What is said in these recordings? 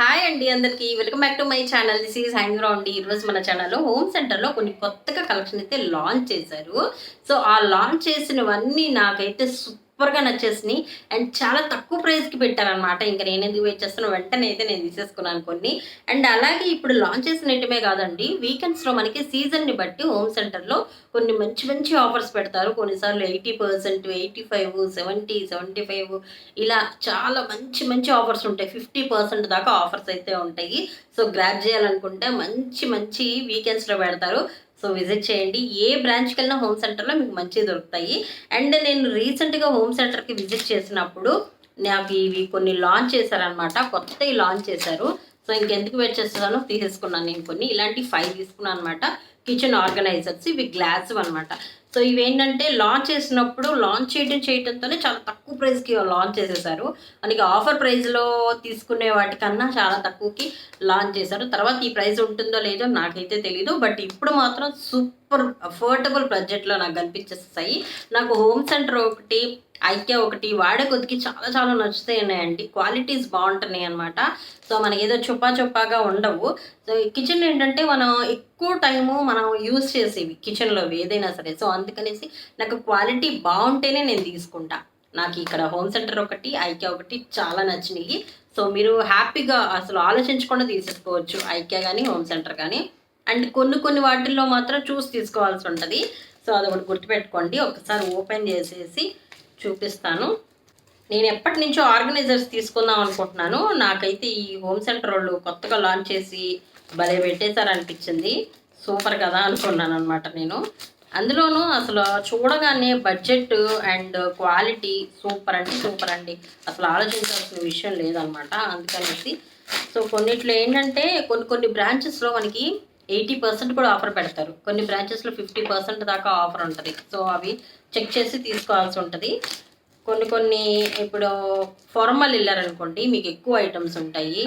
Hi అండి అందరికీ welcome back to my channel. This is hang round. ఈరోజు మన ఛానల్లో హోమ్ సెంటర్లో కొన్ని కొత్తగా కలెక్షన్ అయితే లాంచ్ చేశారు. సో ఆ లాంచ్ చేసినవన్నీ నాకైతే సూపర్గా నచ్చేసినాయి అండ్ చాలా తక్కువ ప్రైస్కి పెట్టారనమాట. ఇంకా నేను ఎందుకు వెయిట్ చేస్తాను, వెంటనే అయితే నేను తీసేసుకున్నాను కొన్ని. అండ్ అలాగే ఇప్పుడు లాంచ్ చేసిన ఐటమే కాదండి, వీకెండ్స్లో మనకి సీజన్ని బట్టి హోమ్ సెంటర్లో కొన్ని మంచి మంచి ఆఫర్స్ పెడతారు. కొన్నిసార్లు 80%, 85, 70, 75 ఇలా చాలా మంచి మంచి ఆఫర్స్ ఉంటాయి. 50% దాకా ఆఫర్స్ అయితే ఉంటాయి. సో గ్రాబ్ చేయాలనుకుంటే మంచి మంచి వీకెండ్స్లో పెడతారు. సో విజిట్ చేయండి. ఏ బ్రాంచ్కి వెళ్ళినా హోమ్ సెంటర్లో మీకు మంచిగా దొరుకుతాయి. అండ్ నేను రీసెంట్గా హోమ్ సెంటర్కి విజిట్ చేసినప్పుడు నాకు ఇవి కొన్ని లాంచ్ చేశారనమాట. కొత్తవి లాంచ్ చేశారు. సో ఇంకెందుకు వెయిట్ చేస్తున్నాను, తీసేసుకున్నాను. నేను కొన్ని ఇలాంటి 5 తీసుకున్నాను అనమాట. కిచెన్ ఆర్గనైజర్స్, ఇవి గ్లాస్ అనమాట. సో ఇవేంటంటే లాంచ్ చేసినప్పుడు లాంచ్ చేయడంతోనే చాలా తక్కువ ప్రైస్కి లాంచ్ చేసేసారు. మనకి ఆఫర్ ప్రైస్లో తీసుకునే వాటికన్నా చాలా తక్కువకి లాంచ్ చేశారు. తర్వాత ఈ ప్రైస్ ఉంటుందో లేదో నాకైతే తెలీదు, బట్ ఇప్పుడు మాత్రం సూపర్ అఫోర్డబుల్ బడ్జెట్లో నాకు కనిపించేస్తాయి. నాకు హోమ్ సెంటర్ ఒకటి, ఐక్యా ఒకటి వాడే కొద్దికి చాలా చాలా నచ్చుతాయండి. క్వాలిటీస్ బాగుంటున్నాయి అనమాట. సో మనకి ఏదో చుప్పాగా ఉండవు. సో కిచెన్ ఏంటంటే మనం ఎక్కువ టైము మనం యూజ్ చేసేవి కిచెన్లో ఏదైనా సరే. సో అందుకనేసి నాకు క్వాలిటీ బాగుంటేనే నేను తీసుకుంటా. నాకు ఇక్కడ హోమ్ సెంటర్ ఒకటి, ఐక్యా ఒకటి చాలా నచ్చినాయి. సో మీరు హ్యాపీగా అసలు ఆలోచించకుండా తీసేసుకోవచ్చు, ఐక్యా కానీ హోమ్ సెంటర్ కానీ. అండ్ కొన్ని వాటిల్లో మాత్రం చూసి తీసుకోవాల్సి ఉంటుంది. సో అదొకటి గుర్తుపెట్టుకోండి. ఒకసారి ఓపెన్ చేసేసి చూపిస్తాను. నేను ఎప్పటి నుంచో ఆర్గనైజర్స్ తీసుకుందాం అనుకుంటున్నాను. నాకైతే ఈ హోమ్ సెంటర్ వాళ్ళు కొత్తగా లాంచ్ చేసి భలే పెట్టేశారనిపించింది. సూపర్ కదా అనుకున్నాను అనమాట నేను. అందులోనూ అసలు చూడగానే బడ్జెట్ అండ్ క్వాలిటీ సూపర్ అంటే సూపర్ అండి. అసలు ఆలోచించాల్సిన విషయం లేదనమాట. అందుకనేసి సో కొన్నిట్లో ఏంటంటే కొన్ని బ్రాంచెస్లో మనకి 80% కూడా ఆఫర్ పెడతారు. కొన్ని బ్రాంచెస్లో 50% దాకా ఆఫర్ ఉంటుంది. సో అవి చెక్ చేసి తీసుకోవాల్సి ఉంటుంది. కొన్ని ఇప్పుడు ఫార్మల్ వెళ్ళారనుకోండి, మీకు ఎక్కువ ఐటమ్స్ ఉంటాయి,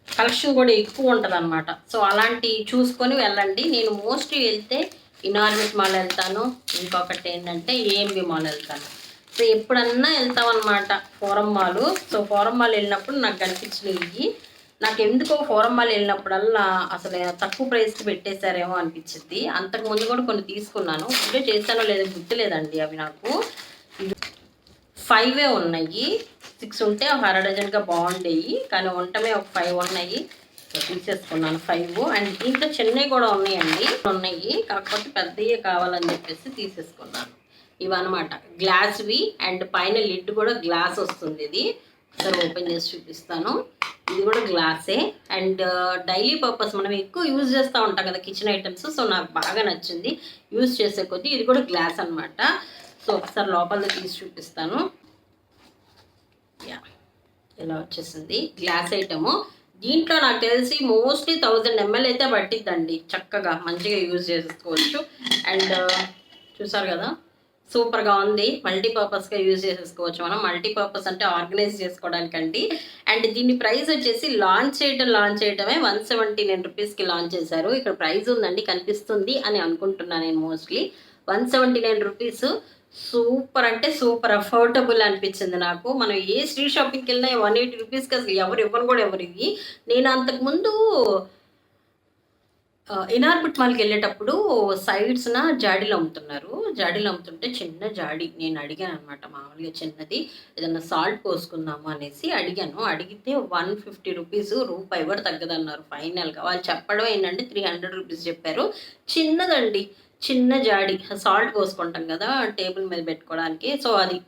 కలెక్షన్ కూడా ఎక్కువ ఉంటుంది అనమాట. సో అలాంటి చూసుకొని వెళ్ళండి. నేను మోస్ట్లీ వెళ్తే ఇనార్బిట్ మాల్ వెళ్తాను, ఇంకొకటి ఏంటంటే ఏఎంబి మాల్ వెళ్తాను. సో ఎప్పుడన్నా వెళ్తామన్నమాట Forum mall. So Forum mall వెళ్ళినప్పుడు నాకు కనిపించినవి. నాకు ఎందుకో ఫోరం మాల్ వెళ్ళినప్పుడల్లా అసలు తక్కువ ప్రైస్కి పెట్టేశారేమో అనిపించింది. అంతకుముందు కూడా కొన్ని తీసుకున్నాను, వీడియో చేశానో లేదో గుర్తులేదండి. అవి నాకు 5 ఉన్నాయి. 6 ఉంటే ఒక అర డజన్గా బాగుండేవి, కానీ ఉండటమే ఒక 5 ఉన్నాయి. తీసేసుకున్నాను 5. అండ్ దీంట్లో చిన్నవి కూడా ఉన్నాయి, కాకపోతే పెద్దవి కావాలని చెప్పేసి తీసేసుకున్నాను. ఇవన్నమాట గ్లాస్వి. అండ్ పైన లిడ్ కూడా గ్లాస్ వస్తుంది. ఇది ఒకసారి ఓపెన్ చేసి చూపిస్తాను. ఇది కూడా గ్లాసే. అండ్ డైలీ పర్పస్ మనం ఎక్కువ యూజ్ చేస్తూ ఉంటాం కదా కిచెన్ ఐటమ్స్. సో నాకు బాగా నచ్చింది యూజ్ చేసే కొద్దీ. ఇది కూడా గ్లాస్ అనమాట. సో ఒకసారి లోపల తీసి చూపిస్తాను. ఇలా వచ్చేసింది గ్లాస్ ఐటము. దీంట్లో నాకు తెలిసి మోస్ట్లీ 1000 ml అయితే పట్టిద్దండి. చక్కగా మంచిగా యూజ్ చేసుకోవచ్చు. అండ్ చూసారు కదా, సూపర్గా ఉంది. మల్టీపర్పస్గా యూజ్ చేసేసుకోవచ్చు మనం. మల్టీపర్పస్ అంటే ఆర్గనైజ్ చేసుకోవడానికండి. అండ్ దీని ప్రైస్ వచ్చేసి లాంచ్ చేయడమే 179 రూపీస్కి లాంచ్ చేశారు. ఇక్కడ ప్రైస్ ఉందండి, కనిపిస్తుంది అని అనుకుంటున్నాను నేను. Mostly 179 rupees. సూపర్ అంటే సూపర్ అఫోర్డబుల్ అనిపించింది నాకు. మనం ఏ స్ట్రీట్ షాపింగ్కి వెళ్ళినా 180 రూపీస్కి అసలు ఎవరు ఇవి. నేను అంతకుముందు ఇనార్బిట్ మాల్కి వెళ్ళేటప్పుడు సైడ్స్న జాడీలు అమ్ముతుంటే చిన్న జాడీ నేను అడిగాను అనమాట. మామూలుగా చిన్నది ఏదన్నా సాల్ట్ పోసుకుందాము అనేసి అడిగితే 150 రూపీస్, రూపాయి కూడా తగ్గదన్నారు ఫైనల్గా. వాళ్ళు చెప్పడం ఏంటంటే 300 రూపీస్ చెప్పారు. చిన్నదండి, చిన్న జాడీ సాల్ట్ పోసుకుంటాం కదా టేబుల్ మీద పెట్టుకోవడానికి. సో అది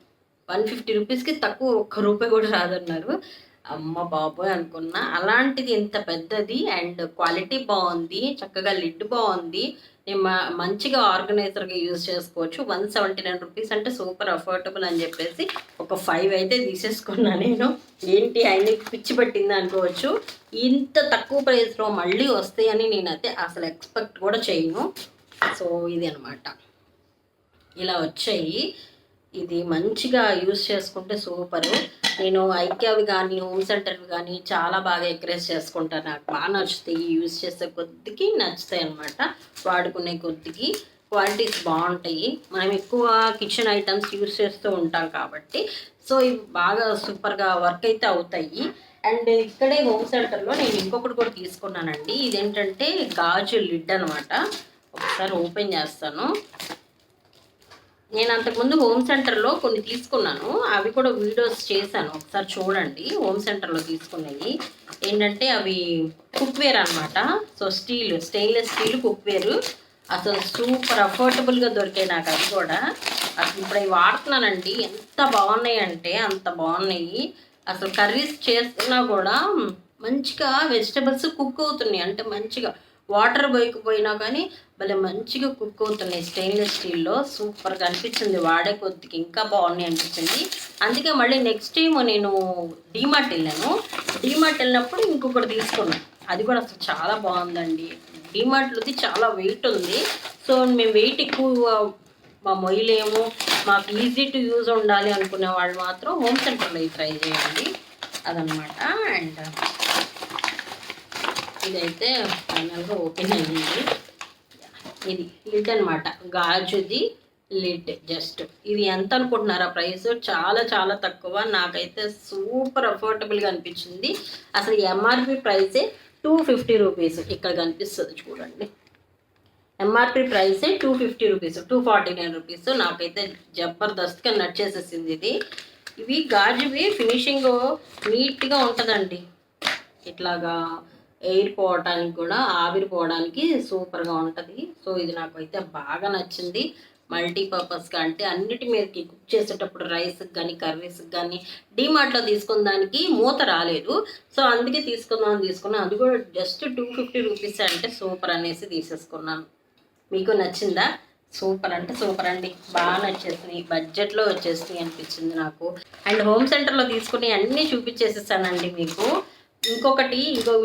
150 రూపీస్కి తక్కువ, ఒక్క రూపాయి కూడా రాదన్నారు. అమ్మ బాబోయ్ అనుకున్నా. అలాంటిది ఇంత పెద్దది అండ్ క్వాలిటీ బాగుంది, చక్కగా లిడ్ బాగుంది. నేను మంచిగా ఆర్గనైజర్గా యూజ్ చేసుకోవచ్చు. 179 రూపీస్ అంటే సూపర్ అఫోర్డబుల్ అని చెప్పేసి ఒక 5 అయితే తీసేసుకున్నా నేను. ఏంటి ఆయనకి పిచ్చి పట్టింది అనుకోవచ్చు. ఇంత తక్కువ ప్రైస్లో మళ్ళీ వస్తాయని నేనైతే అసలు ఎక్స్పెక్ట్ కూడా చేయను. సో ఇది అనమాట, ఇలా వచ్చాయి. ఇది మంచిగా యూజ్ చేసుకుంటే సూపరు. నేను ఐక్యావి కానీ హోమ్ సెంటర్వి కానీ చాలా బాగా ఎంకరేజ్ చేసుకుంటాను. నాకు బాగా నచ్చుతాయి, యూజ్ చేసే కొద్దికి నచ్చుతాయి అనమాట. వాడుకునే కొద్దికి క్వాలిటీస్ బాగుంటాయి. మనం ఎక్కువ కిచెన్ ఐటమ్స్ యూజ్ చేస్తూ ఉంటాం కాబట్టి సో ఇవి బాగా సూపర్గా వర్క్ అయితే అవుతాయి. అండ్ ఇక్కడే హోమ్ సెంటర్లో నేను ఇంకొకటి కూడా తీసుకున్నానండి. ఇదేంటంటే గాజు లిడ్ అనమాట. ఒకసారి ఓపెన్ చేస్తాను. నేను అంతకుముందు హోమ్ సెంటర్లో కొన్ని తీసుకున్నాను, అవి కూడా వీడియోస్ చేశాను, ఒకసారి చూడండి. హోమ్ సెంటర్లో తీసుకున్నవి ఏంటంటే అవి కుక్వేర్ అనమాట. So stainless steel cookware. అసలు సూపర్ అఫోర్డబుల్గా దొరికాయి నాకు అవి కూడా. అసలు ఇప్పుడు అవి వాడుతున్నానండి, ఎంత బాగున్నాయి అంటే అంత బాగున్నాయి. అసలు కర్రీస్ చేస్తున్నా కూడా మంచిగా వెజిటబుల్స్ కుక్ అవుతున్నాయి, అంటే మంచిగా వాటర్ పోయినా కానీ భలే మంచిగా కుక్ అవుతున్నాయి. స్టెయిన్లెస్ స్టీల్లో సూపర్గా అనిపించింది, వాడే కొద్దికి ఇంకా బాగున్నాయి అనిపించింది. అందుకే మళ్ళీ నెక్స్ట్ టైం నేను డీమార్ట్ వెళ్ళాను. డీమార్ట్ వెళ్ళినప్పుడు ఇంకొకటి తీసుకున్నాను, అది కూడా అసలు చాలా బాగుందండి. డీమార్ట్లోది చాలా వెయిట్ ఉంది. సో మేము వెయిట్ ఎక్కువ మా మొయ్యలేము, మాకు ఈజీ టు యూజ్ ఉండాలి అనుకునే వాళ్ళు మాత్రం హోమ్ సెంటర్లో ట్రై చేయండి అదనమాట. అండ్ ఇదైతే ఫైనల్గా ఓపెన్ అయ్యింది. ఇది లిడ్ అనమాట, గాజుది లిడ్. జస్ట్ ఇది ఎంత అనుకుంటున్నారా ప్రైస్? చాలా చాలా తక్కువ. నాకైతే సూపర్ అఫోర్డబుల్గా అనిపించింది. అసలు ఎంఆర్పి ప్రైసే 250 రూపీస్. ఇక్కడ కనిపిస్తుంది చూడండి, ఎంఆర్పి ప్రైసే 250 రూపీస్, 249 రూపీస్. నాకైతే జబర్దస్త్గా నచ్చేసేసింది ఇది. ఇవి గాజువి, ఫినిషింగ్ నీట్గా ఉంటుందండి. ఇట్లాగా ఎయిర్ పోవడానికి కూడా, ఆవిరి పోవడానికి సూపర్గా ఉంటుంది. సో ఇది నాకు అయితే బాగా నచ్చింది. మల్టీపర్పస్గా అంటే అన్నిటి మీదకి కుక్ చేసేటప్పుడు రైస్కి కానీ కర్రీస్కి కానీ. డీమార్ట్లో తీసుకున్న దానికి మూత రాలేదు, సో అందుకే తీసుకున్నాను. అది కూడా జస్ట్ 250 రూపీస్, అంటే సూపర్ అనేసి తీసేసుకున్నాను. మీకు నచ్చిందా? సూపర్ అంటే సూపర్ అండి, బాగా నచ్చేసినాయి, బడ్జెట్లో వచ్చేసినాయి అనిపించింది నాకు. అండ్ హోమ్ సెంటర్లో తీసుకుని అన్నీ చూపించేసేసానండి మీకు. ఇంకో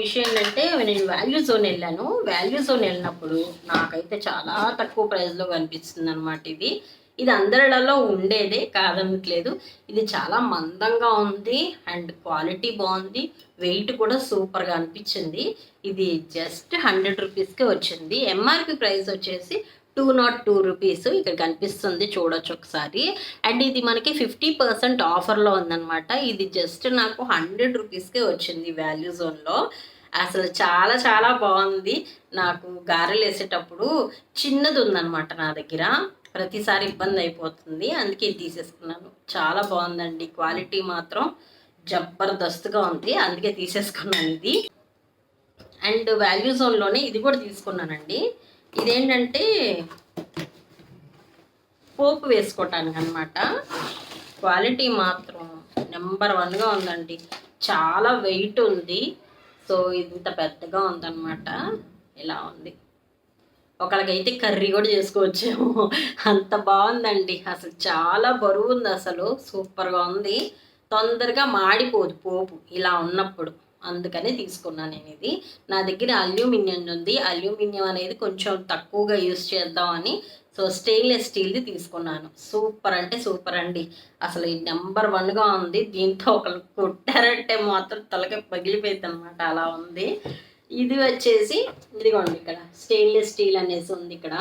విషయం ఏంటంటే, నేను వాల్యూ జోన్ వెళ్ళాను. వాల్యూ జోన్ వెళ్ళినప్పుడు నాకైతే చాలా తక్కువ ప్రైస్లో కనిపిస్తుంది అనమాట. ఇది అందరిలో ఉండేదే కాదనట్లేదు. ఇది చాలా మందంగా ఉంది అండ్ క్వాలిటీ బాగుంది, వెయిట్ కూడా సూపర్గా అనిపించింది. ఇది జస్ట్ 100 రూపీస్కే వచ్చింది. ఎంఆర్పి ప్రైస్ వచ్చేసి 202 రూపీస్. ఇక్కడ కనిపిస్తుంది, చూడొచ్చు ఒకసారి. అండ్ ఇది మనకి 50% ఆఫర్లో ఉందన్నమాట. ఇది జస్ట్ నాకు 100 రూపీస్కే వచ్చింది వాల్యూ జోన్లో. అసలు చాలా చాలా బాగుంది. నాకు గారెలు వేసేటప్పుడు చిన్నది ఉందన్నమాట నా దగ్గర, ప్రతిసారి ఇబ్బంది అయిపోతుంది, అందుకే తీసేసుకున్నాను. చాలా బాగుందండి, క్వాలిటీ మాత్రం జబర్దస్త్గా ఉంది, అందుకే తీసేసుకున్నాను ఇది. అండ్ వాల్యూ జోన్లోనే ఇది కూడా తీసుకున్నానండి. ఇదేంటంటే పోపు వేసుకోవటానికి అనమాట. క్వాలిటీ మాత్రం నెంబర్ 1గా ఉందండి, చాలా వెయిట్ ఉంది. సో ఇంత పెద్దగా ఉందన్నమాట, ఇలా ఉంది. ఒకళ్ళకైతే కర్రీ కూడా చేసుకోవచ్చేమో, అంత బాగుందండి. అసలు చాలా బరువు ఉంది, అసలు సూపర్గా ఉంది. తొందరగా మాడిపోదు పోపు ఇలా ఉన్నప్పుడు, అందుకనే తీసుకున్నాను నేను ఇది. నా దగ్గర అల్యూమినియం ఉంది, అల్యూమినియం అనేది కొంచెం తక్కువగా యూస్ చేద్దామని సో స్టెయిన్లెస్ స్టీల్ది తీసుకున్నాను. సూపర్ అంటే సూపర్ అండి, అసలు ఈ నెంబర్ 1గా ఉంది. దీంతో ఒకళ్ళు కొట్టారంటే మాత్రం తలకాయ పగిలిపోయింది అనమాట, అలా ఉంది. ఇది వచ్చేసి ఇదిగోండి, ఇక్కడ స్టెయిన్లెస్ స్టీల్ అనేసి ఉంది, ఇక్కడ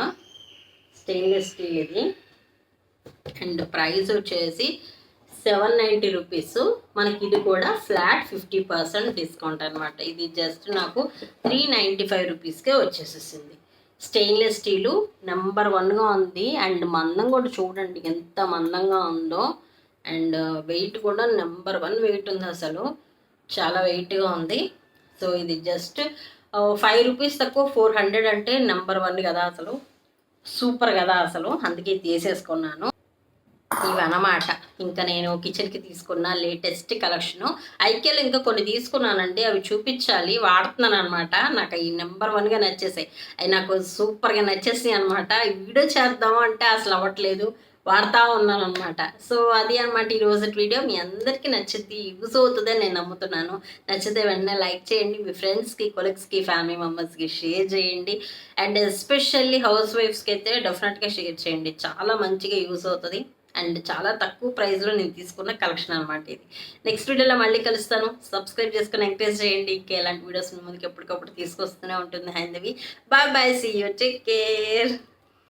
స్టెయిన్లెస్ స్టీల్ ఇది. అండ్ ప్రైస్ వచ్చేసి 790 రూపీస్. మనకి ఇది కూడా ఫ్లాట్ 50% డిస్కౌంట్ అనమాట. ఇది జస్ట్ నాకు 395 రూపీస్కే వచ్చేసేసింది. స్టెయిన్లెస్ స్టీలు నెంబర్ 1గా ఉంది. అండ్ మందం కూడా చూడండి ఎంత మందంగా ఉందో. అండ్ వెయిట్ కూడా నెంబర్ 1 వెయిట్ ఉంది, అసలు చాలా వెయిట్గా ఉంది. సో ఇది జస్ట్ 5 రూపీస్ తక్కువ, 400 అంటే నెంబర్ 1 కదా, అసలు సూపర్ కదా అసలు, అందుకే తీసేసుకున్నాను. ఇవన్నమాట ఇంకా నేను కిచెన్కి తీసుకున్న లేటెస్ట్ కలెక్షను. ఐకేలో ఇంకా కొన్ని తీసుకున్నానండి, అవి చూపించాలి, వాడుతున్నాను అనమాట. నాకు ఈ నెంబర్ 1గా నచ్చేసాయి, అవి నాకు సూపర్గా నచ్చేసాయి అనమాట. వీడియో చేద్దాము అంటే అసలు అవ్వట్లేదు, వాడుతూ ఉన్నాను అనమాట. సో అది అనమాట ఈరోజు వీడియో. మీ అందరికీ నచ్చింది, యూజ్ అవుతుందని నేను నమ్ముతున్నాను. నచ్చితే వెంటనే లైక్ చేయండి, మీ ఫ్రెండ్స్కి, కొలీగ్స్కి, ఫ్యామిలీ మెంబర్స్కి షేర్ చేయండి. అండ్ ఎస్పెషల్లీ హౌస్ వైఫ్స్కి అయితే డెఫినెట్గా షేర్ చేయండి, చాలా మంచిగా యూజ్ అవుతుంది. అండ్ చాలా తక్కువ ప్రైస్లో నేను తీసుకున్న కలెక్షన్ అనమాట ఇది. నెక్స్ట్ వీడియోలో మళ్ళీ కలుస్తాను. సబ్స్క్రైబ్ చేసుకుని ఎంకరేజ్ చేయండి, ఇంకా ఎలాంటి వీడియోస్ ముందుకు ఎప్పటికప్పుడు తీసుకొస్తూనే ఉంటుంది Haindavi. Bye bye, see you, take care.